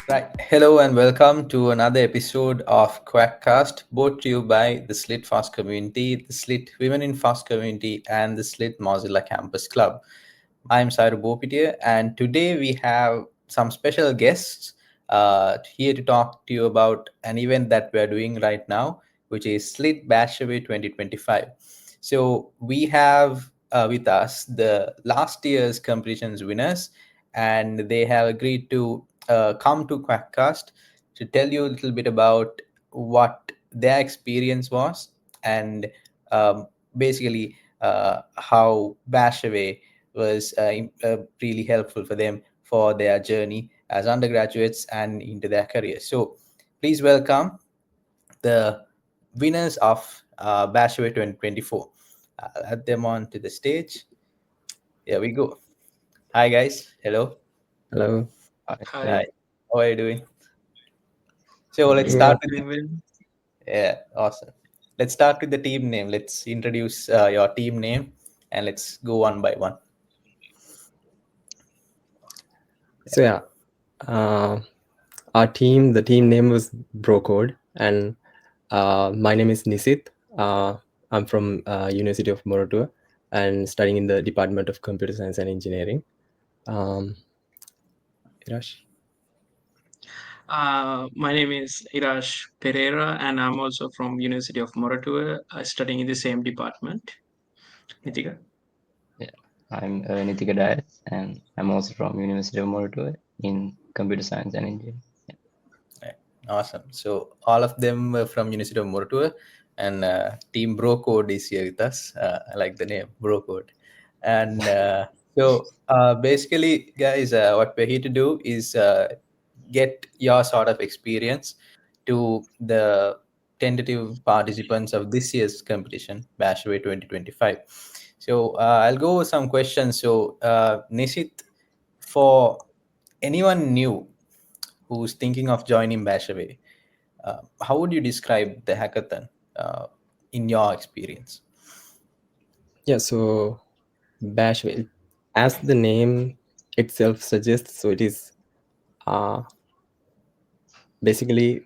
Right. Hello and welcome to another episode of Quackcast, brought to you by the SLIIT FOSS Community, the SLIIT Women in FOSS Community, and the SLIIT Mozilla Campus Club. I'm Sairu Bopitia, and today we have some special guests here to talk to you about an event that we're doing right now, which is SLIIT Bashaway 2025. So we have with us the last year's competitions winners, and they have agreed to come to Quackcast to tell you a little bit about what their experience was and basically how Bashaway was really helpful for them for their journey as undergraduates and into their careers. So please welcome the winners of Bashaway 2024. I'll add them on to the stage. Here we go. Hi guys. Hello. Hello. Hi. Hi, How are you doing? So let's Doing start well. with doing well. yeah, awesome. Let's start with the team name. Let's introduce your team name and let's go one by one. So yeah, uh, the team name was BroCode, and my name is Nisit. I'm from University of Moratuwa and studying in the Department of Computer Science and Engineering. Irash? My name is Irash Pereira, and I'm also from University of Moratuwa, studying in the same department. Nitika? Yeah, I'm Nitika Dias, and I'm also from University of Moratuwa in Computer Science and Engineering. Right. Awesome. So all of them were from University of Moratuwa, and Team BroCode is here with us. I like the name BroCode. And basically, guys, what we're here to do is get your sort of experience to the tentative participants of this year's competition, Bashaway 2025. So I'll go with some questions. So Nisit, for anyone new who's thinking of joining Bashaway, how would you describe the hackathon in your experience? Yeah, so Bashaway, as the name itself suggests, so it is basically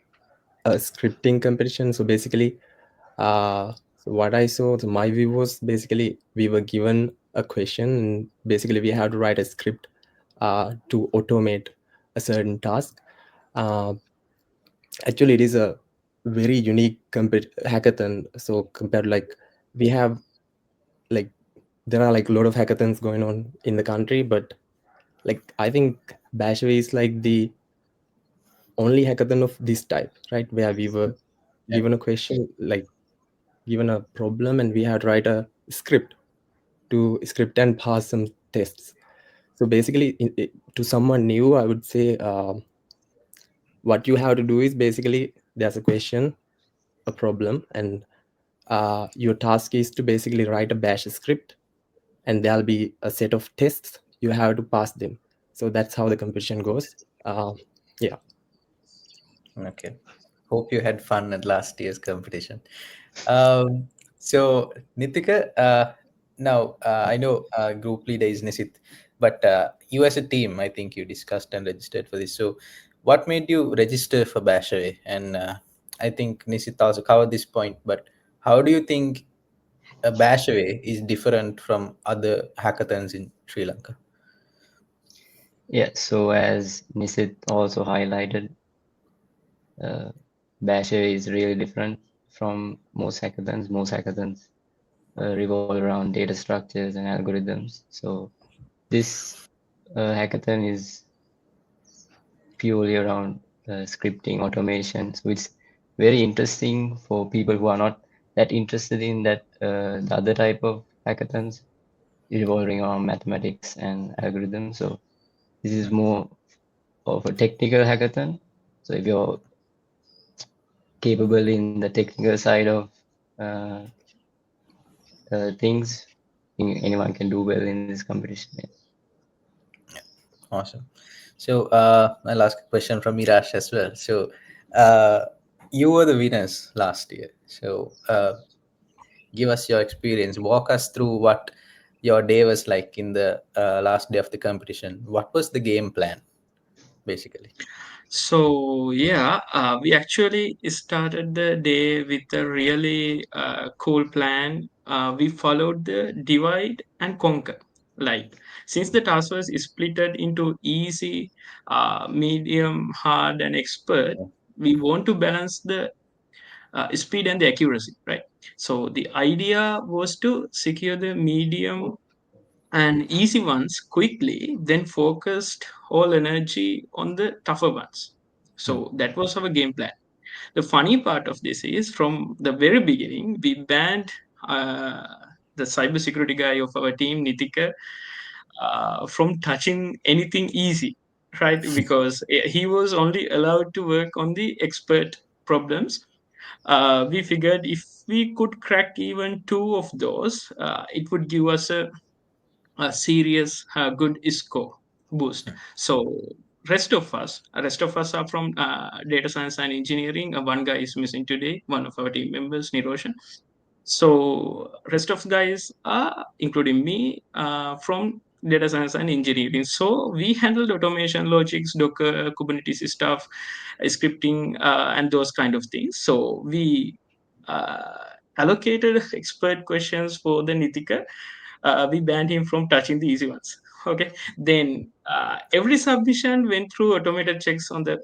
a scripting competition. So basically, so what I saw, so my view was basically we were given a question, and basically we had to write a script to automate a certain task. Actually, it is a very unique hackathon. So compared, like, we have, like, there are like a lot of hackathons going on in the country, but like I think Bashaway is like the only hackathon of this type, right? Where we were given a question, like given a problem, and we had to write a script and pass some tests. So basically, to someone new, I would say what you have to do is basically there's a question, a problem, and your task is to basically write a bash script, and there'll be a set of tests you have to pass them. So that's how the competition goes. Yeah. Okay. Hope you had fun at last year's competition. So, Nitika, now I know group leader is Nisit, but you as a team, I think you discussed and registered for this. So, what made you register for Bashaway? And I think Nisit also covered this point, but how do you think a Bashaway is different from other hackathons in Sri Lanka? Yeah, so as Nisit also highlighted, Bashaway is really different from most hackathons. Most hackathons revolve around data structures and algorithms. So this hackathon is purely around scripting, automation. So it's very interesting for people who are not that interested in that the other type of hackathons revolving around mathematics and algorithms. So this is more of a technical hackathon. So if you're capable in the technical side of uh, things, anyone can do well in this competition. Yeah. Awesome. So I'll ask a question from Mirash as well. So uh, you were the winners last year. So give us your experience. Walk us through what your day was like in the last day of the competition. What was the game plan, basically? So yeah, we actually started the day with a really cool plan. We followed the divide and conquer. Like, since the task was splitted into easy, medium, hard, and expert, we want to balance the speed and the accuracy, right? So the idea was to secure the medium and easy ones quickly, then focused all energy on the tougher ones. So that was our game plan. The funny part of this is from the very beginning, we banned uh, the cybersecurity guy of our team, Nitika, from touching anything easy, right? Because he was only allowed to work on the expert problems. We figured if we could crack even two of those, it would give us a serious good score boost. So rest of us are from data science and engineering. One guy is missing today, one of our team members, Niroshan. So rest of guys are, including me, from data science and engineering. So we handled automation, logics, Docker, Kubernetes stuff, scripting, and those kind of things. So we uh, allocated expert questions for the Nitika. We banned him from touching the easy ones. Okay. Then every submission went through automated checks on the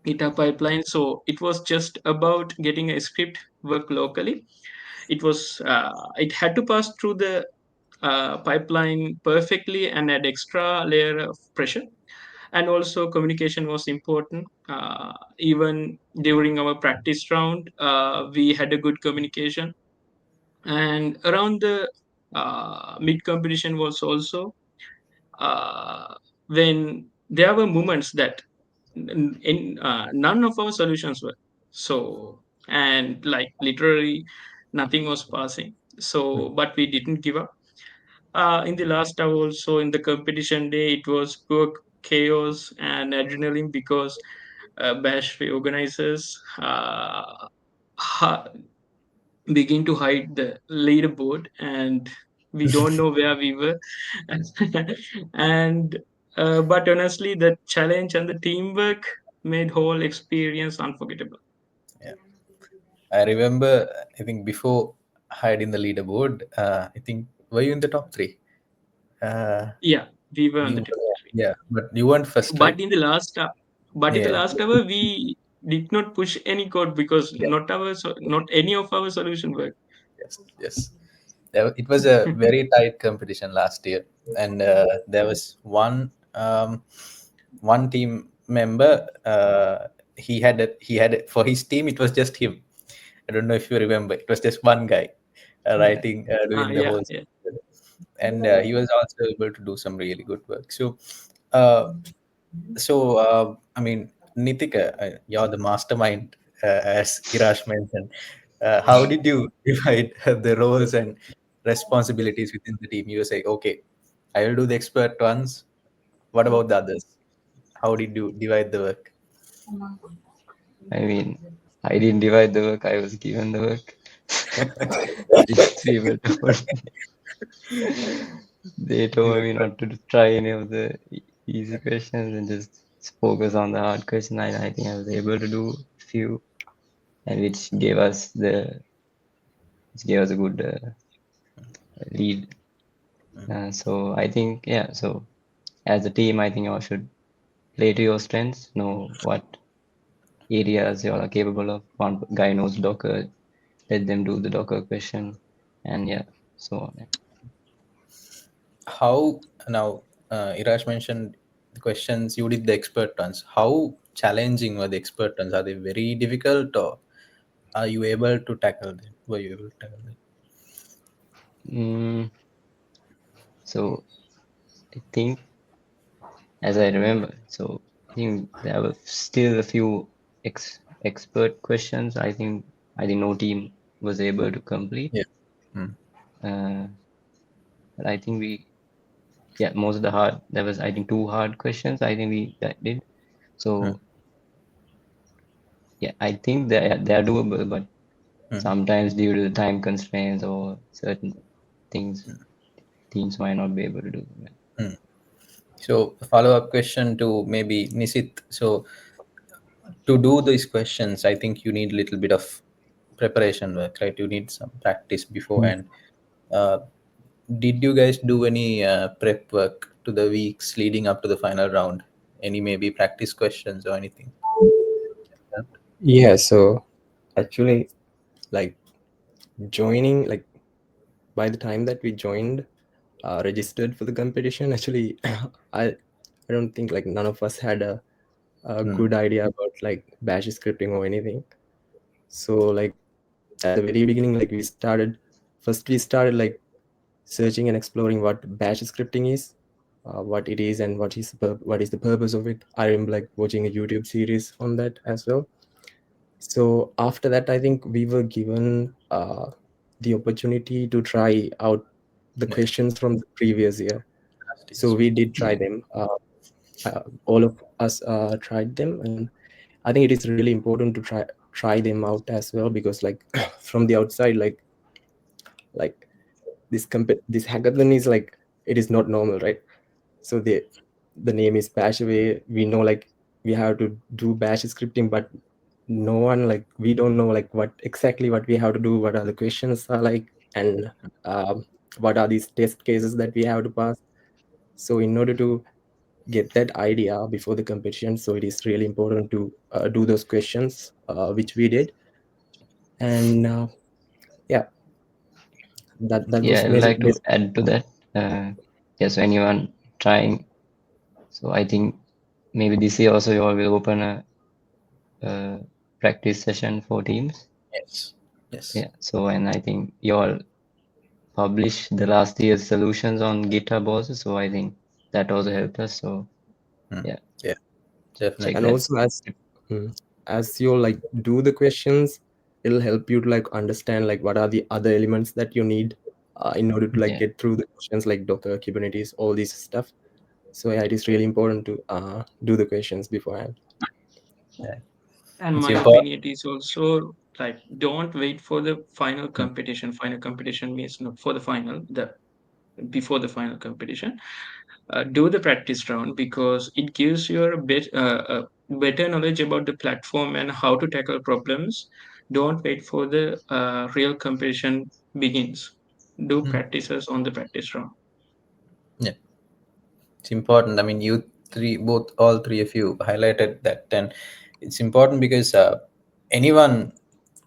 GitHub pipeline. So it was just about getting a script work locally. It had to pass through the pipeline perfectly and add extra layer of pressure. And also communication was important. Even during our practice round, we had a good communication. And around the mid competition was also uh, when there were moments that none of our solutions were so, and like literally nothing was passing. So but we didn't give up. In the last hour also, in the competition day, it was pure chaos and adrenaline because Bashaway organizers ha- begin to hide the leaderboard, and we don't know where we were. And but honestly, the challenge and the teamwork made whole experience unforgettable. Yeah. I remember, I think before hiding the leaderboard, I think, were you in the top three? Yeah, we were on the You, top three. yeah, but you weren't first, right? But in the last but in the Yeah. last hour, we did not push any code because Yeah. not any of our solution worked. Yes. Yes. It was a very tight competition last year, and there was one team member. For his team. It was just him. I don't know if you remember. It was just one guy writing, doing the Yeah, whole, yeah. and he was also able to do some really good work. Uh, I mean, Nitika, you're the mastermind, as Irash mentioned. How did you divide the roles and responsibilities within the team? You say, okay, I will do the expert ones. What about the others? How did you divide the work? I mean, I didn't divide the work, I was given the work. These people told me, they You told were me not to try any of the easy questions and just focus on the hard question. I think I was able to do few, and which gave us a good lead. So I think, yeah, so as a team, I think you all should play to your strengths, know what areas you all are capable of. One guy knows Docker, let them do the Docker question, and yeah, so on. how now? Irash mentioned the questions. You did the expert ones. How challenging were the expert ones? Are they very difficult, or are you able to tackle them? Were you able to tackle them? Mm, so I think, as I remember, so I think there were still a few expert questions. I think no team was able to complete. Yeah. Mm. Uh, but I think most of there was, I think, two hard questions. I think we that did. Mm. So yeah, I think they are doable, but Mm. sometimes due to the time constraints or certain things, teams might not be able to do. Mm. So, follow up question to maybe Nisit. So, to do these questions, I think you need a little bit of preparation work, right? You need some practice beforehand. Uh, did you guys do any prep work to the weeks leading up to the final round? Any maybe practice questions or anything? Yeah, so actually, like joining, like by the time that we joined, registered for the competition, actually, I I don't think like none of us had a good idea about like bash scripting or anything. So like at the very beginning, like we started like searching and exploring what bash scripting is, what it is, and what is the purpose of it. I remember like watching a YouTube series on that as well. So after that, I think we were given the opportunity to try out the Yeah. questions from the previous year. So Yes. we did try them. All of us tried them, and I think it is really important to try them out as well, because like from the outside, like this hackathon is like, it is not normal, right? So the name is Bashaway. We know like we have to do bash scripting, but no one, like we don't know like what exactly what we have to do, what are the questions are like, and what are these test cases that we have to pass. So in order to get that idea before the competition, so it is really important to do those questions, which we did. And yeah, that Yeah, was I would like to basically. add to that. Yes, anyone trying. So I think maybe this year also you all will open a practice session for teams. Yes. Yes. Yeah. So and I think you all publish the last year's solutions on GitHub also. So I think that also helped us. So yeah, Yeah. check And Definitely. that. also as you like do the questions, it'll help you to like understand like what are the other elements that you need in order to like Yeah. get through the questions, like Docker, Kubernetes, all this stuff. So yeah, it is really important to do the questions beforehand. Yeah. And It's my important. opinion is also like, don't wait for the final competition. Final competition means not for the final, the before the final competition. Do the practice round, because it gives you a better knowledge about the platform and how to tackle problems. Don't wait for the real competition begins. Do practices on the practice round. Yeah. It's important. I mean, you three, both, all three of you highlighted that, and it's important because anyone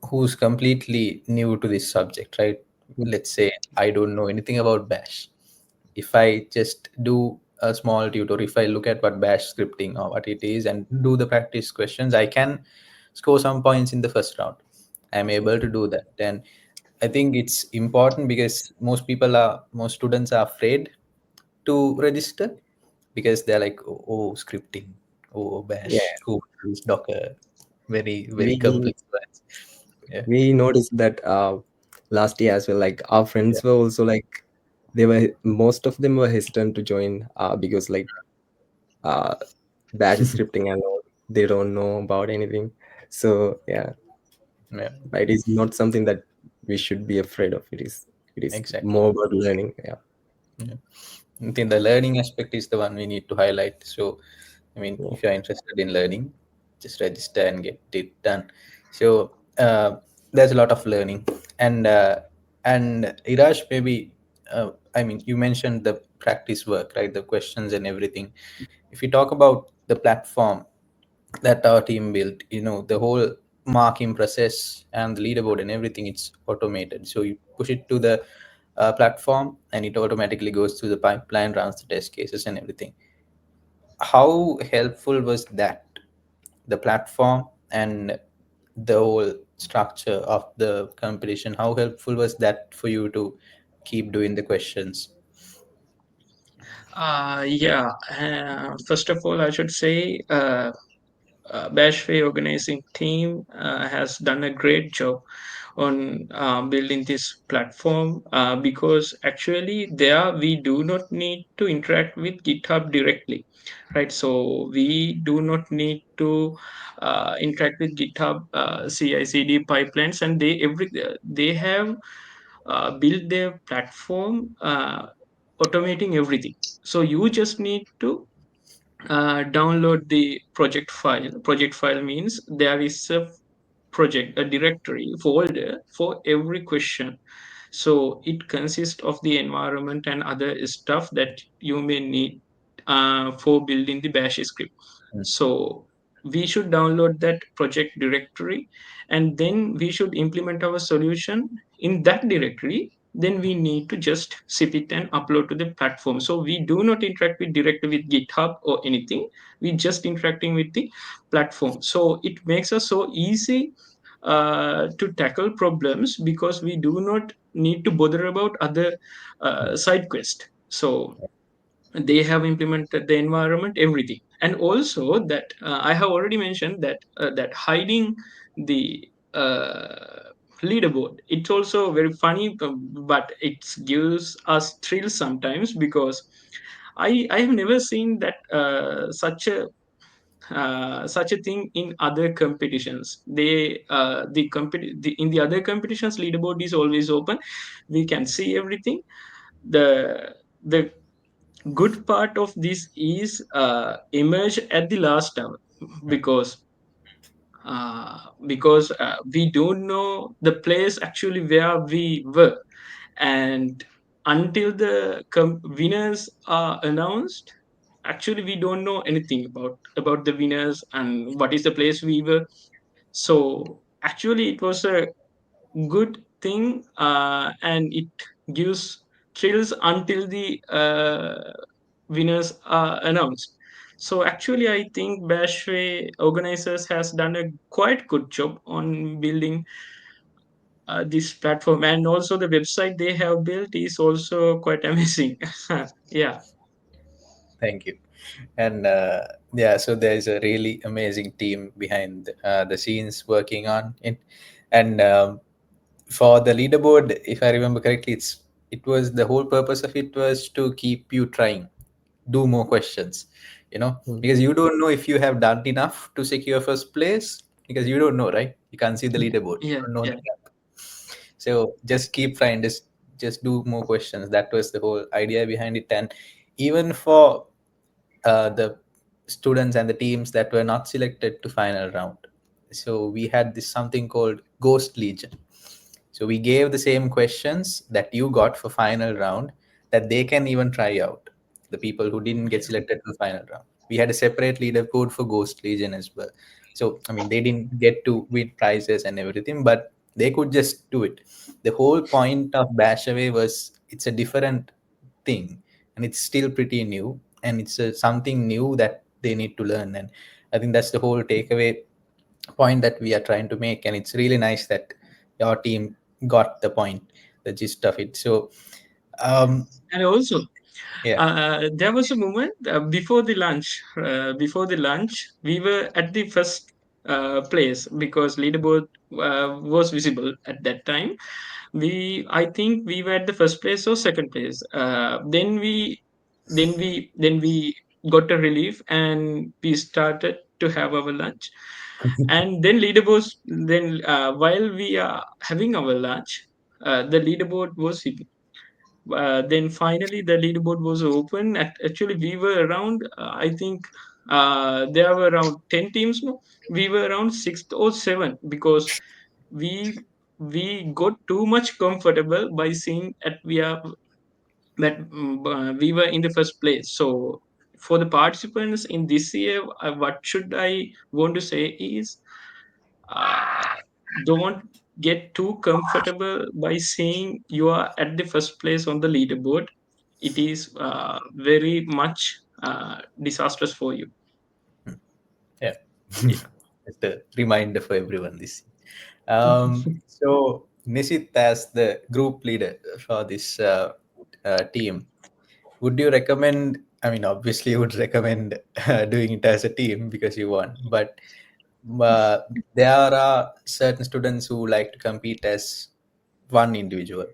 who's completely new to this subject, right? Let's say I don't know anything about Bash. If I just do a small tutorial, if I look at what Bash scripting or what it is and do the practice questions, I can score some points in the first round. I'm able to do that, and I think it's important because most students are afraid to register because they're like, oh, scripting, oh, Yeah, Bash, oh, use Docker, very, very we complex words. Yeah. we noticed that last year as well. Like our Yeah. friends were also like, they were, most of them were hesitant to join because like uh, bash scripting and all, they don't know about anything. So yeah, Yeah. it is not something that we should be afraid of. It is Exactly. more about learning. Yeah. Yeah. I think the learning aspect is the one we need to highlight. So, I mean, Yeah. if you're interested in learning, just register and get it done. So, there's a lot of learning, and Iraj, maybe, I mean, you mentioned the practice work, right? The questions and everything. If you talk about the platform that our team built, the whole marking process and the leaderboard and everything, it's automated. So you push it to the platform and it automatically goes through the pipeline, runs the test cases and everything. How helpful was that, the platform and the whole structure of the competition? How helpful was that for you to keep doing the questions? Yeah. First of all, I should say, Bashway organizing team has done a great job on building this platform, because actually there we do not need to interact with GitHub directly, right? So we do not need to interact with GitHub CI/CD pipelines, and they have built their platform automating everything. So you just need to download the project file. Project file means there is a project, a directory folder for every question. So it consists of the environment and other stuff that you may need for building the bash script. Mm. So we should download that project directory, and then we should implement our solution in that directory. Then we need to just zip it and upload to the platform. So we do not interact with directly with GitHub or anything. We just interacting with the platform. So it makes us so easy to tackle problems, because we do not need to bother about other side quest. So they have implemented the environment, everything. And also that I have already mentioned that that hiding the leaderboard, it's also very funny, but it gives us thrills sometimes, because I have never seen that such a thing in other competitions. The in the other competitions, leaderboard is always open. We can see everything. The good part of this is emerge at the last hour, because we don't know the place actually where we were, and until the winners are announced, actually we don't know anything about the winners and what is the place we were. So actually it was a good thing, and it gives thrills until the winners are announced. So actually I think Bashway organizers has done a quite good job on building this platform, and also the website they have built is also quite amazing. Yeah. Thank you. And yeah, so there's a really amazing team behind the scenes working on it. And for the leaderboard, if I remember correctly, it was the whole purpose of it was to keep you trying, do more questions, because you don't know if you have done enough to secure first place, because you don't know, right? You can't see the leaderboard, you Yeah, don't know the yeah. gap. So just keep trying, just do more questions. That was the whole idea behind it. And even for the students and the teams that were not selected to final round, so we had this something called Ghost Legion. So we gave the same questions that you got for final round, that they can even try out, the people who didn't get selected to the final round. We had a separate leaderboard for Ghost Legion as well. So I mean, they didn't get to win prizes and everything, but they could just do it. The whole point of Bashaway was it's a different thing, and it's still pretty new, and it's something new that they need to learn. And I think that's the whole takeaway point that we are trying to make. And it's really nice that your team got the point, the gist of it. So And also yeah. there was a moment before the lunch we were at the first place, because leaderboard was visible at that time. I think we were at the first place or second place. Then we got a relief, and we started to have our lunch. And then leaderboards, then while we are having our lunch, the leaderboard was hidden. Then finally the leaderboard was open. Actually we were around, I think there were around 10 teams. No, we were around sixth or seventh, because we we got too much comfortable by seeing that we were in the first place. So for the participants in this year, what should I want to say is, uh, don't get too comfortable by saying you are at the first place on the leaderboard. It is very much disastrous for you. Yeah. Yeah. Just a reminder for everyone this. So Nisit, as the group leader for this team, would you recommend, I mean, obviously you would recommend doing it as a team because you won, but uh, there are certain students who like to compete as one individual.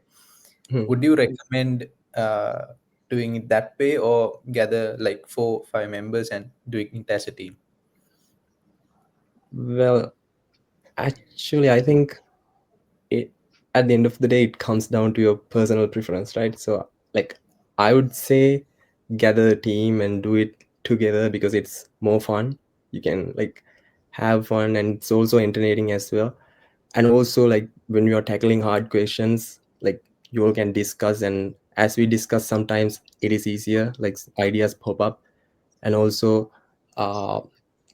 Would you recommend doing it that way, or gather like 4 5 members and doing it as a team? Well, actually, I think it, at the end of the day, it comes down to your personal preference, right? So, like, I would say gather a team and do it together because it's more fun. You can like have fun, and it's also entertaining as well. And also like when we are tackling hard questions, like you all can discuss, and as we discuss, sometimes it is easier, like ideas pop up. And also uh,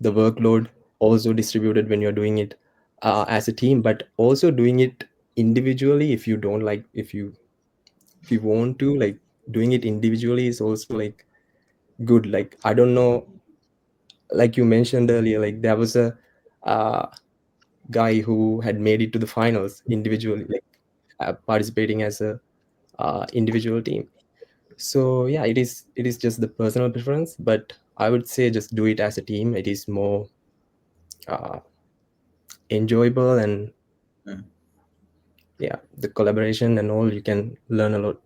the workload also distributed when you're doing it as a team, but also doing it individually. If you don't like, if you want to, like doing it individually is also like good. Like I don't know, like you mentioned earlier, like there was a uh, guy who had made it to the finals individually, like participating as a individual team. So yeah, it is just the personal preference, but I would say just do it as a team. It is more uh, enjoyable, and Mm. yeah, the collaboration and all, you can learn a lot.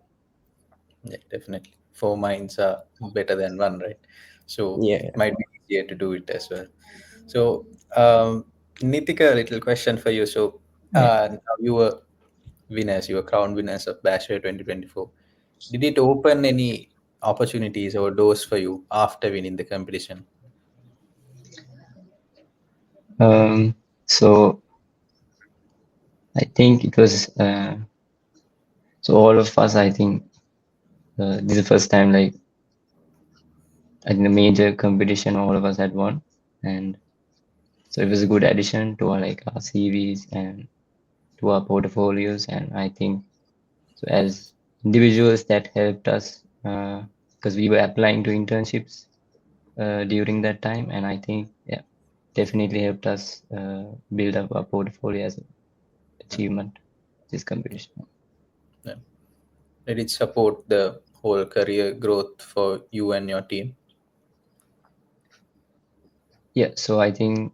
Yeah, definitely. Four minds are better than one, right? So Yeah. it might be easier to do it as well. So, Nitika, a little question for you. So, now you were winners, you were crown winners of Bashaway 2024. Did it open any opportunities or doors for you after winning the competition? So I think it was so all of us. I think this is the first time like in a major competition all of us had won, and so it was a good addition to our like our CVs and to our portfolios. And I think so as individuals that helped us because we were applying to internships during that time, and I think yeah, definitely helped us build up our portfolio as an achievement this competition. Yeah. Did it support the whole career growth for you and your team? Yeah, so I think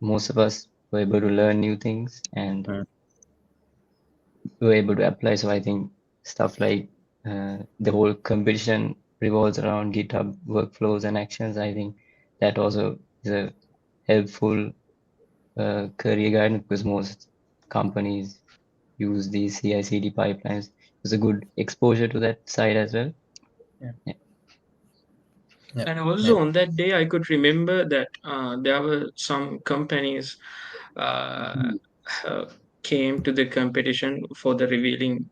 most of us were able to learn new things and Mm. were able to apply. So I think stuff like the whole competition revolves around GitHub workflows and actions. I think that also is a helpful career guidance because most companies use these CI/CD pipelines. There's a good exposure to that side as well. Yeah. Yeah. Yeah. And Yeah. also on that day, I could remember that there were some companies uh, uh, came to the competition for the revealing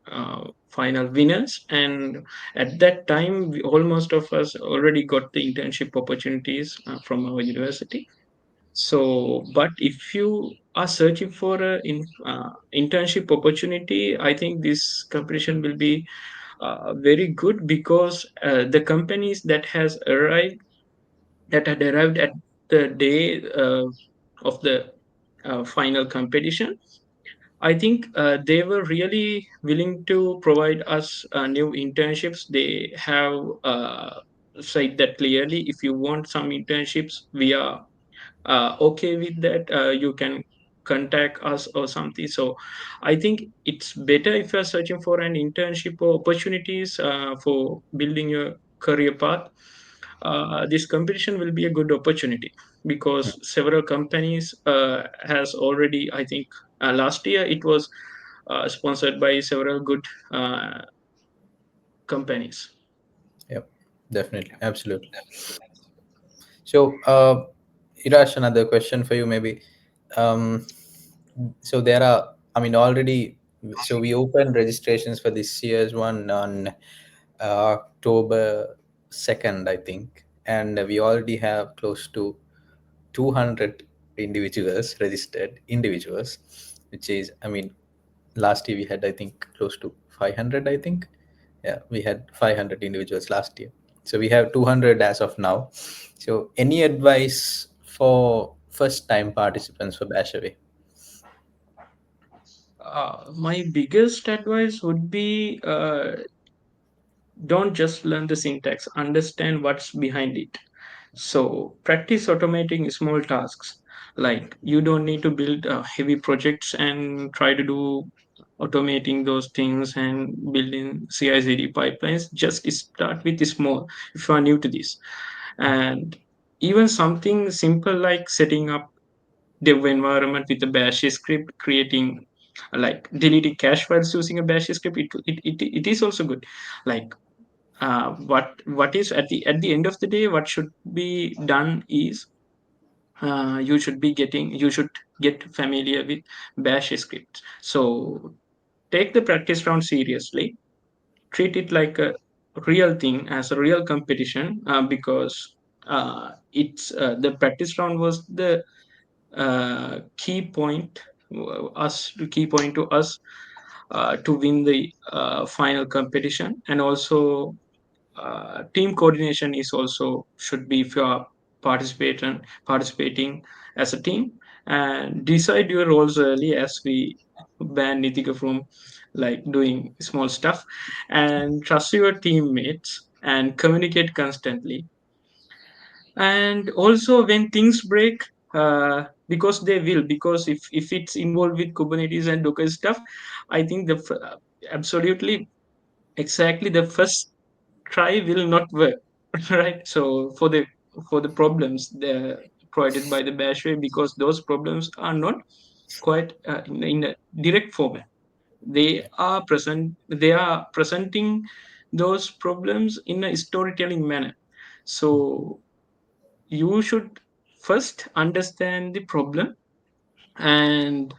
final winners. And at that time, almost of us already got the internship opportunities from our university. So, but if you are searching for a internship opportunity, I think this competition will be very good because the companies that had arrived at the day of the final competition, I think they were really willing to provide us new internships. They have said that clearly. If you want some internships, we are okay with that. You can contact us or something. So I think it's better if you're searching for an internship or opportunities for building your career path. This competition will be a good opportunity because several companies has already, I think last year it was sponsored by several good uh, companies. Yep. Definitely. Absolutely. So, Irash, another question for you, maybe. Um, so there are, I mean, already. So we opened registrations for this year's one on October 2nd, I think, and we already have close to 200 individuals registered individuals, which is, I mean, last year we had, I think, close to 500. I think, yeah, we had 500 individuals last year. So we have 200 as of now. So any advice for first time participants for Bashaway? My biggest advice would be don't just learn the syntax, understand what's behind it. So practice automating small tasks. Like you don't need to build heavy projects and try to do automating those things and building CI/CD pipelines. Just start with small if you are new to this. And even something simple like setting up dev environment with a bash script, creating like deleting cache files using a bash script, it is also good. Like what is at the end of the day, what should be done is you should get familiar with bash scripts. So take the practice round seriously, treat it like a real thing, as a real competition, because the practice round was the key point key point to us to win the final competition. And also team coordination is also should be if you are participating as a team, and decide your roles early, as we ban Nitika from like doing small stuff, and trust your teammates and communicate constantly. And also when things break, because they will, because if it's involved with Kubernetes and Docker stuff, I think absolutely exactly the first try will not work. Right? So for the problems they're provided by the Bashway, because those problems are not quite in a direct format. They are presenting those problems in a storytelling manner. So you should first understand the problem and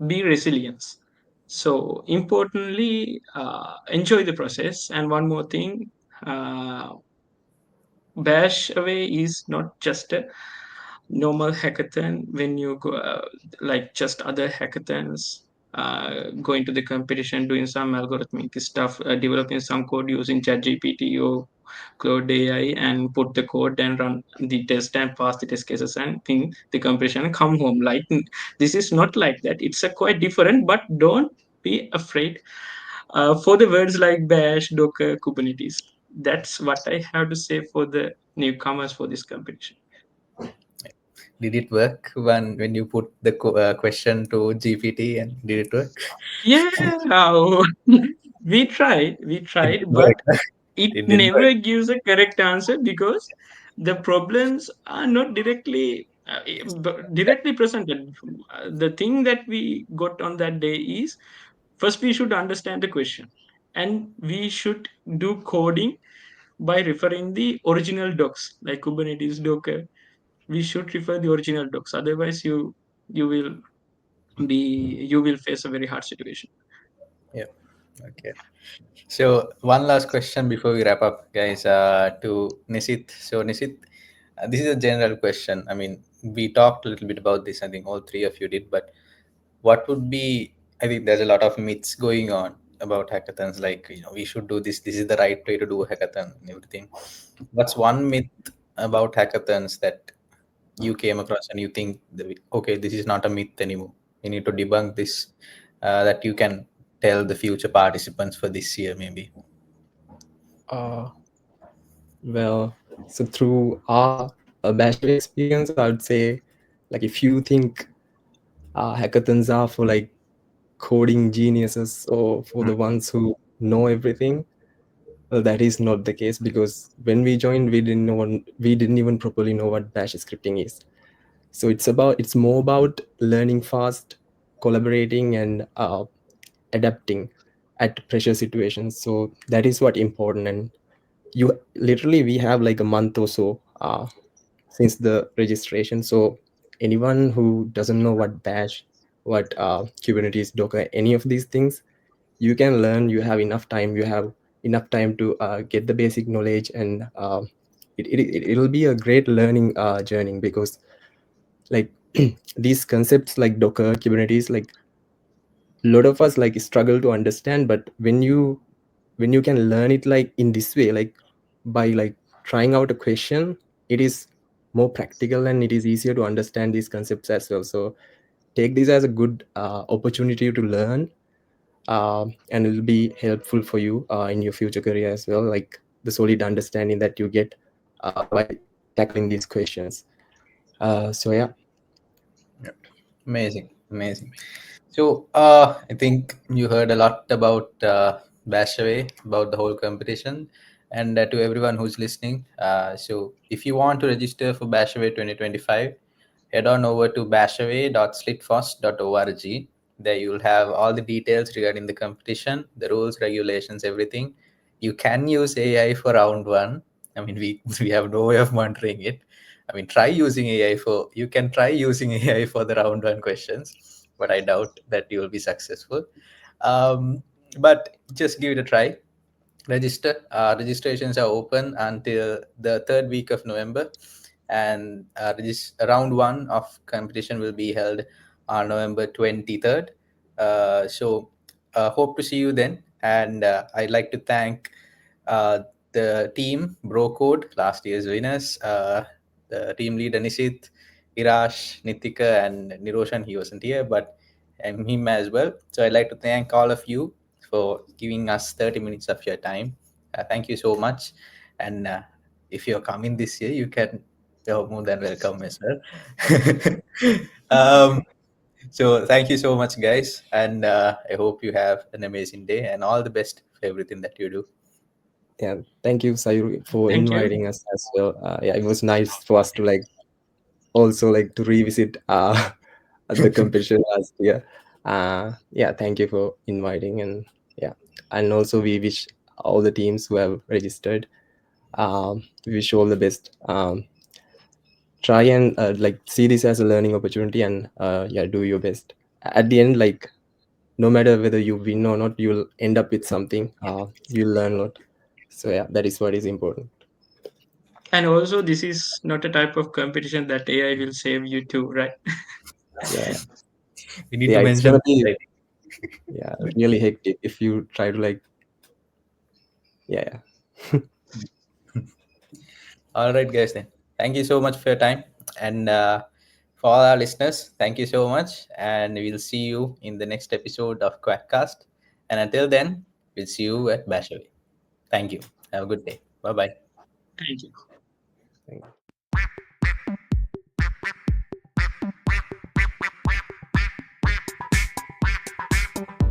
be resilient. So importantly, enjoy the process. And one more thing, uh, Bashaway is not just a normal hackathon when you go like just other hackathons, going to the competition, doing some algorithmic stuff, developing some code using ChatGPT or Cloud AI, and put the code and run the test and pass the test cases and think the competition and come home. Like this is not like that. It's a quite different, but don't be afraid for the words like Bash, Docker, Kubernetes. That's what I have to say for the newcomers for this competition. Did it work when you put the question to GPT, and did it work? Yeah, we tried, It didn't but work. it It didn't work. never gives a correct answer, because the problems are not directly presented. The thing that we got on that day is, first we should understand the question, and we should do coding by referring the original docs like Kubernetes, Docker. We should refer the original docs. Otherwise, you will you will face a very hard situation. Yeah. Okay. So one last question before we wrap up, guys, to Nisit. So Nisit, this is a general question. I mean, we talked a little bit about this. I think all three of you did. But what would be? I think there's a lot of myths going on about hackathons. Like, we should do this. This is the right way to do a hackathon and everything. What's one myth about hackathons that you came across and you think, okay, this is not a myth anymore? You need to debunk this. That you can tell the future participants for this year, maybe. Uh, well, so through our Bashaway experience, I would say, like, if you think hackathons are for like coding geniuses or for the ones who know everything, well, that is not the case, because when we joined, we didn't even properly know what Bash scripting is. So it's more about learning fast, collaborating, and adapting at pressure situations. So that is what important. And we have like a month or so since the registration. So anyone who doesn't know what Bash, what Kubernetes, Docker, any of these things, you can learn. You have enough time. You have enough time to get the basic knowledge, and it'll be a great learning journey, because like these concepts like Docker, Kubernetes, like a lot of us like struggle to understand. But when you can learn it like in this way, like by like trying out a question, it is more practical and it is easier to understand these concepts as well. So take this as a good opportunity to learn, and it'll be helpful for you in your future career as well, like the solid understanding that you get by tackling these questions. So yeah. Amazing, amazing. So I think you heard a lot about Bashaway, about the whole competition, and to everyone who's listening. So if you want to register for Bashaway 2025, head on over to bashaway.slitfoss.org. There you'll have all the details regarding the competition, the rules, regulations, everything. You can use AI for round one. I mean, we have no way of monitoring it. I mean, you can try using AI for the round one questions, but I doubt that you will be successful. But just give it a try. Registrations are open until the third week of November, and round one of competition will be held on November 23rd. So hope to see you then, and I'd like to thank uh, the team BroCode, last year's winners, the team leader Nisit, Irash, Nitika, and Niroshan. He wasn't here, but him as well. So I'd like to thank all of you for giving us 30 minutes of your time. Thank you so much. And if you're coming this year, you're more than welcome as well. um, so thank you so much, guys. And I hope you have an amazing day and all the best for everything that you do. Yeah, thank you, Sayuri, for Thank you. inviting us as well. Yeah, it was nice for us to like also like to revisit the competition last year. Yeah, thank you for inviting, and yeah, and also we wish all the teams who have registered, we wish you all the best. Try and like see this as a learning opportunity, and yeah, do your best. At the end, like no matter whether you win or not, you'll end up with something. You'll learn a lot. So yeah, that is what is important. And also, this is not a type of competition that AI will save you to, right? Yeah, We need to yeah, it's mention gonna that, be I think. yeah really hectic if you try to like yeah. All right, guys, then. Thank you so much for your time. And for all our listeners, thank you so much. And we'll see you in the next episode of Quackcast. And until then, we'll see you at Bashaway. Thank you. Have a good day. Bye bye. Thank you. Thank you.